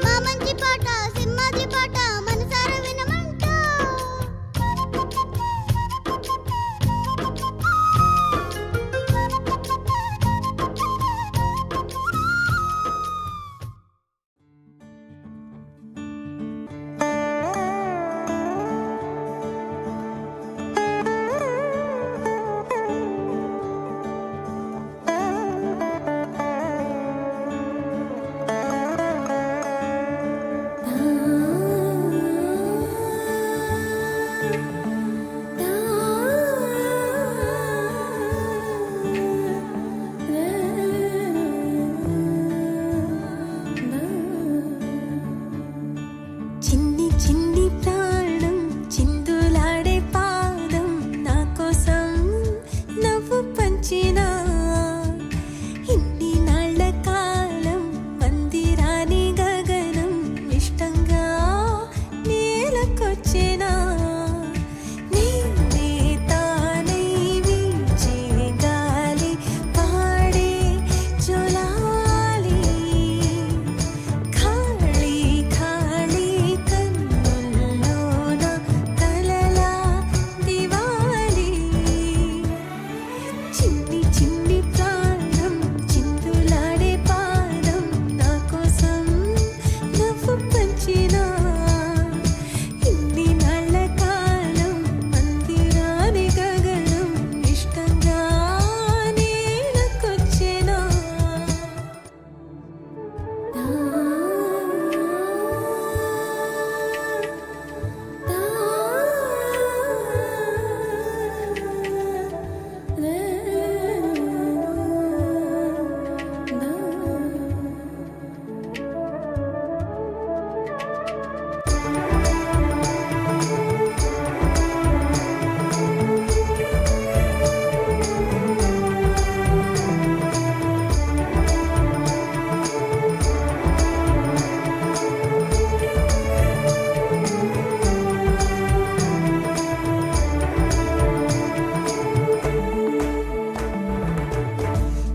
మా మంచి పాట సింహాద్రి పాట మనసార వినమంట. చిన్ని చిన్ని ప్రాణం చిందులాడే పాదం నా కోసం నవ్వు పంచినా, ఇన్ని నాళ్ళ కాలం మందిరాని గగనం ఇష్టంగా నేలకొచ్చినా, నేనే తానై వీచే గాలి పాడే జోలాలి, ఖాళీ ఖాళీ కన్నుల్లోన కలలా దివాలి, చిన్ని చిన్ని ప్రాణం చిందులాడే పాదం నా కోసం నవ్వు పంచినా, ఇన్ని నాళ్ళ కాలం మందిరాని గగనం ఇష్టంగా నేలకొచ్చినా.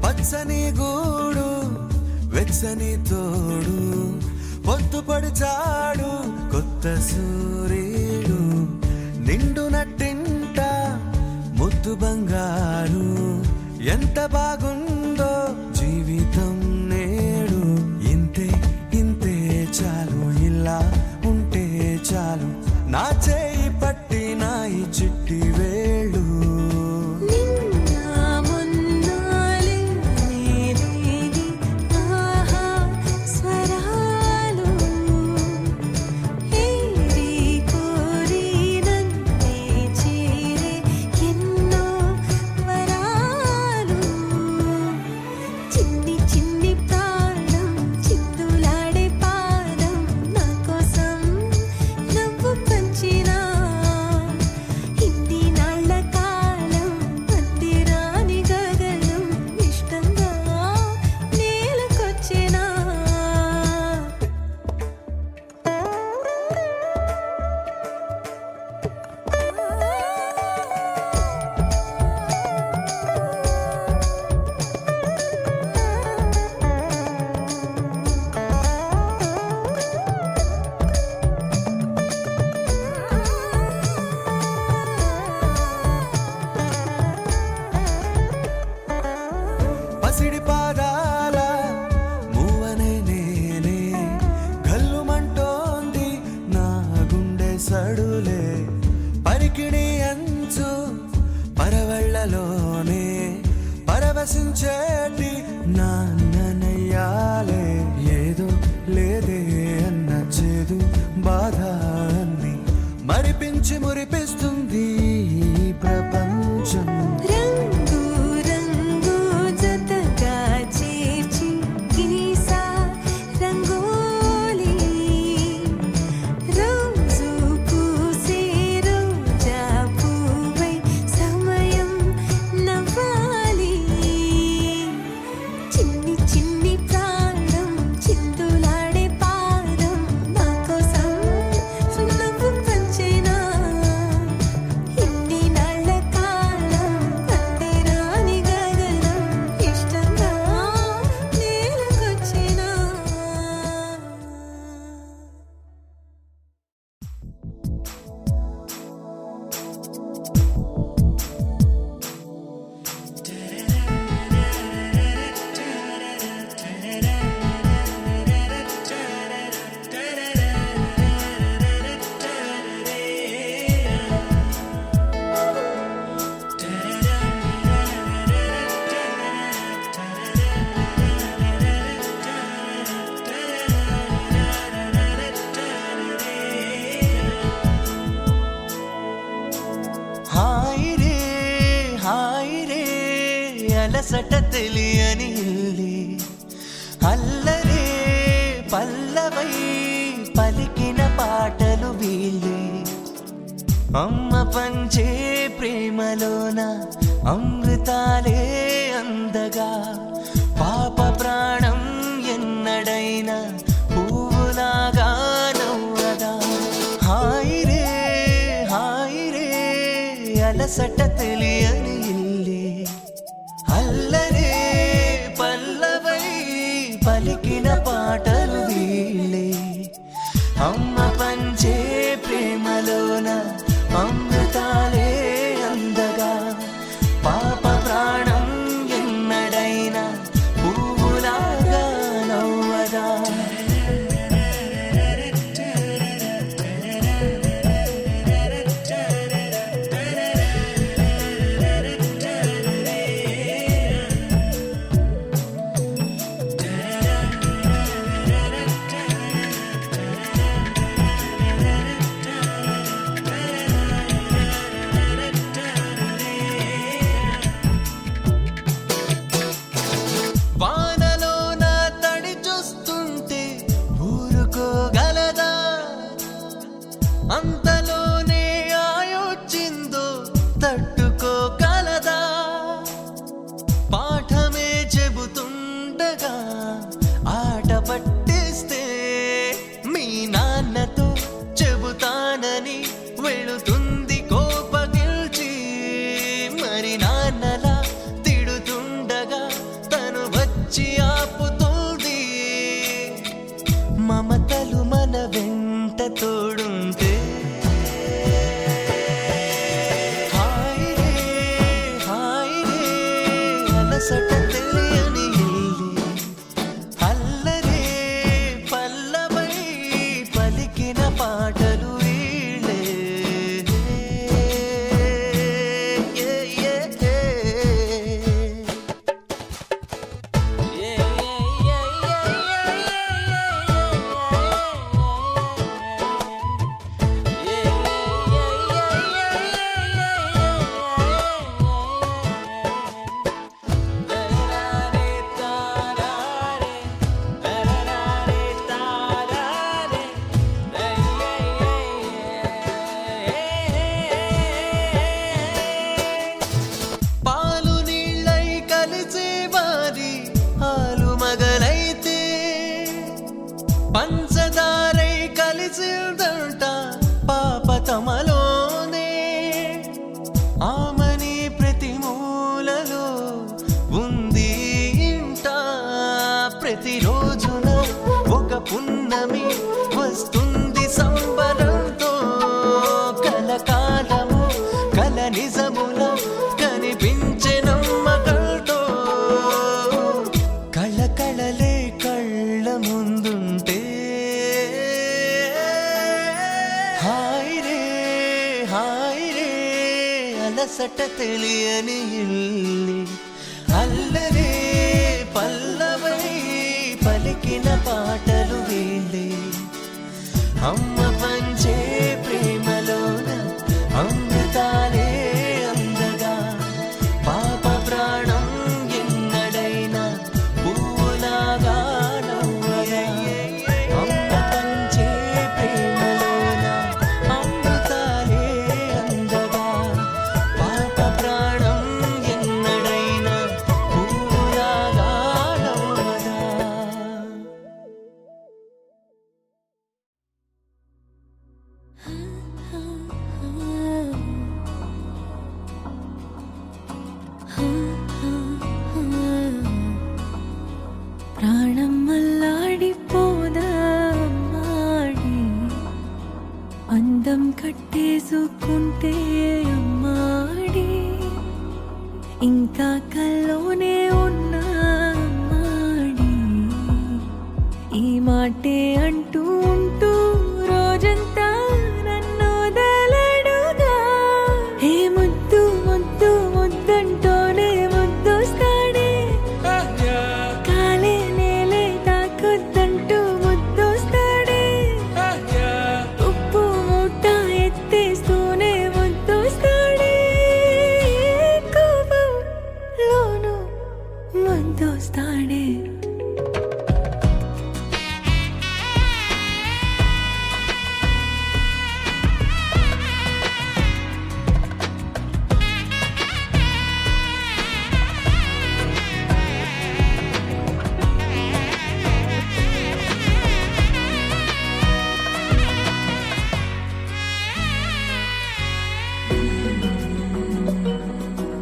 పచ్చని గూడు వెచ్చని తోడు పొద్దుపడి చాడు కొత్త సూర్యుడు, నిండు నట్టింట ముద్దు బంగారు, ఎంత బాగుందో జీవితం నేడు, ఇంతే ఇంతే చాలు ఇలా ఉంటే చాలు, నా చేయి పట్టి నా ఈ చిట్టి వేళ్ళు. నిన్న మొన్నాలి పసిడి పాదాల మూవనే నేనే గల్లుమంటోంది నా గుండె సడులే పరికిణి అంచు పరవళ్ళలోనే పరవశించేటి నాన్ననయ్యాలే ఏదో లేదే అన్న చేదు బాధ అన్ని మరిపించి మురిపిస్తుంది ఈ ప్రపంచం రంగు రంగు జతగా చేర్చి గీసా రంగోలి రోజు పూసే రోజా పువ్వై సమయం నవ్వాలి చిన్ని చిన్ని ప్రాణం చిందులాడే పాదం నా కోసం నవ్వు పంచేనా ఇన్ని నాళ్ళ కాలం అంతేరాని గగనం ఇష్టంగా నేలకొచ్చేనా హాయి రే అలసట తెలియని ఇల్లి అల్లరే పల్లవై పలికిన పాటలు వీళ్ళే అమ్మ పంచే ప్రేమలోన అమృతాలే అందగా పాప ప్రాణం ఎన్నడైనా పువ్వులాగా నవ్వదా హాయి రే అలసట తెలియని ఇల్లి అల్లరే పల్లవై పలికిన పాటలు వీళ్ళే అమ్మ పంచే ప్రేమలోన అమృతాలే అందగా పాప ప్రాణం ఎన్నడైనా పువ్వులాగా నవ్వదా వానలో నా తడి చూస్తుంటే ఊరుకోగలదా అంతలోనే ఆయొచ్చిందో తట్టుకోగలదా పాఠమే చెబుతుండగా ఆట పట్టిస్తే మీ నాన్నతో చెబుతానని వెళుతుంది కోపగిల్చి మరి నాన్నలా తిడుతుండగా తను వచ్చి ఆపుతుంది మమతలు మన వెంట తోడుంటే హాయి రే అలసట తెలియని ఇల్లి అల్లరే పల్లవై పలికిన పాటలు వీళ్ళే పాలు నీళ్ళై కలిసే వారి ఆలు మగలైతే పంచదారై కలిసిందంట పాప తమలోనే ఆమని ప్రతి మూలలో ఉంది ఇంట ప్రతిరోజున ఒక పున్నమి వస్తుంది సంబరంతో కలకాలము కల నిజముల కనిపించే నమ్మకంతో అలసట తెలియని ఇల్లి అల్లరే పల్లవై పలికిన పాటలు వీళ్ళే అమ్మ పంచే ప్రేమలోన అమృతాలే అందగా పాప ప్రాణం ఎన్నడైనా పూలాగా నవ్వగా అమ్మ పంచే ప్రేమలోన అమృతాలే అందగా పాప ప్రాణం ఎన్నడైనా పూలాగా నవ్వగా. ప్రాణం మల్లాడిపోదా అమ్మాడి అందం కట్టేసుకుంటే అమ్మాడి ఇంకా కల్లోనే ఉన్నా అమ్మాడి ఈ మాటే అంటూ ఉంటూ రోజంతా నన్ను వదలడుగా హే ముద్దు ముద్దు ముద్దంటూనే ముద్దొస్తాడే కాలే నేలే తాకొద్దంటూ ముద్దొస్తాడే ఉప్పు మూట ఎత్తేస్తూనే ముద్దొస్తాడే కోపంలోను ముద్దొస్తాడే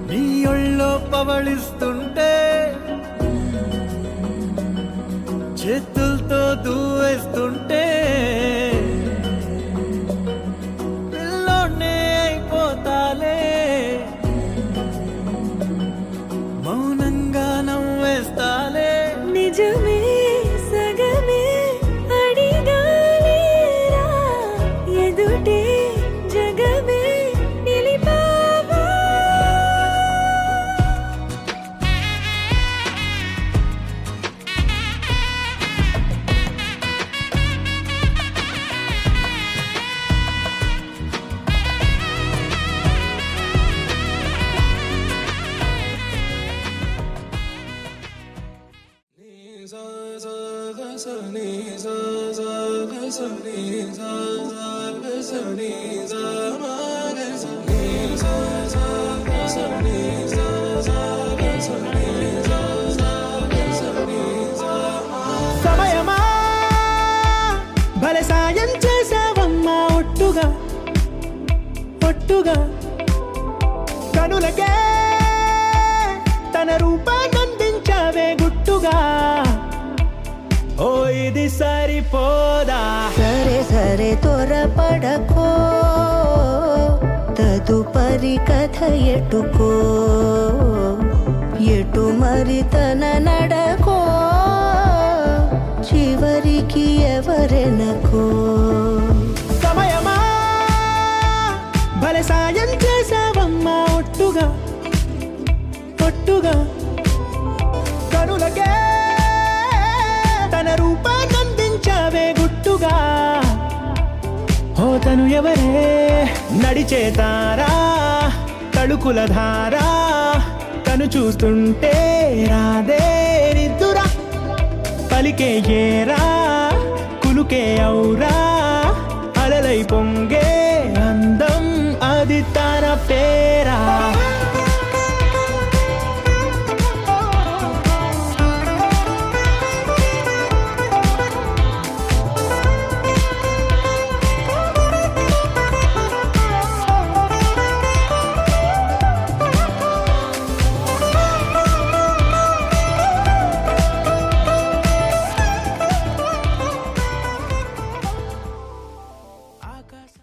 నీ ఒళ్ళో పవళిస్తుంటే చేతులతో దూవేస్తుంటే పిల్లోనే అయిపోతాలే మౌనంగా నవ్వేస్తాలే నిజమే సగమే అడిగాలేరా ఎదుటే జగమే నిలిపావా సమయమా భలే సాయం చేసావమ్మా ఒట్టుగా ఒట్టుగా కనులకే తన రూపాన్నందించావే గుట్టుగా ఓ ఇది సరిపోదా సరే సరే త్వరపడకో తదుపరి కథ ఎటుకో ఎటు మరి తన నడకో చివరికి ఎవరెనకో సమయమా భలే సాయం చేసావమ్మా ఒట్టుగా ఒట్టుగా కనులకే తన రూపాన్నందించావే గుట్టుగా ఓ తను ఎవరే నడిచే తారా తళుకుల ధారా తను చూస్తుంటే రాదే నిద్దురా పలికే ఏరా కులుకే ఔరా అలలై పొంగే అందం అది తన పేరా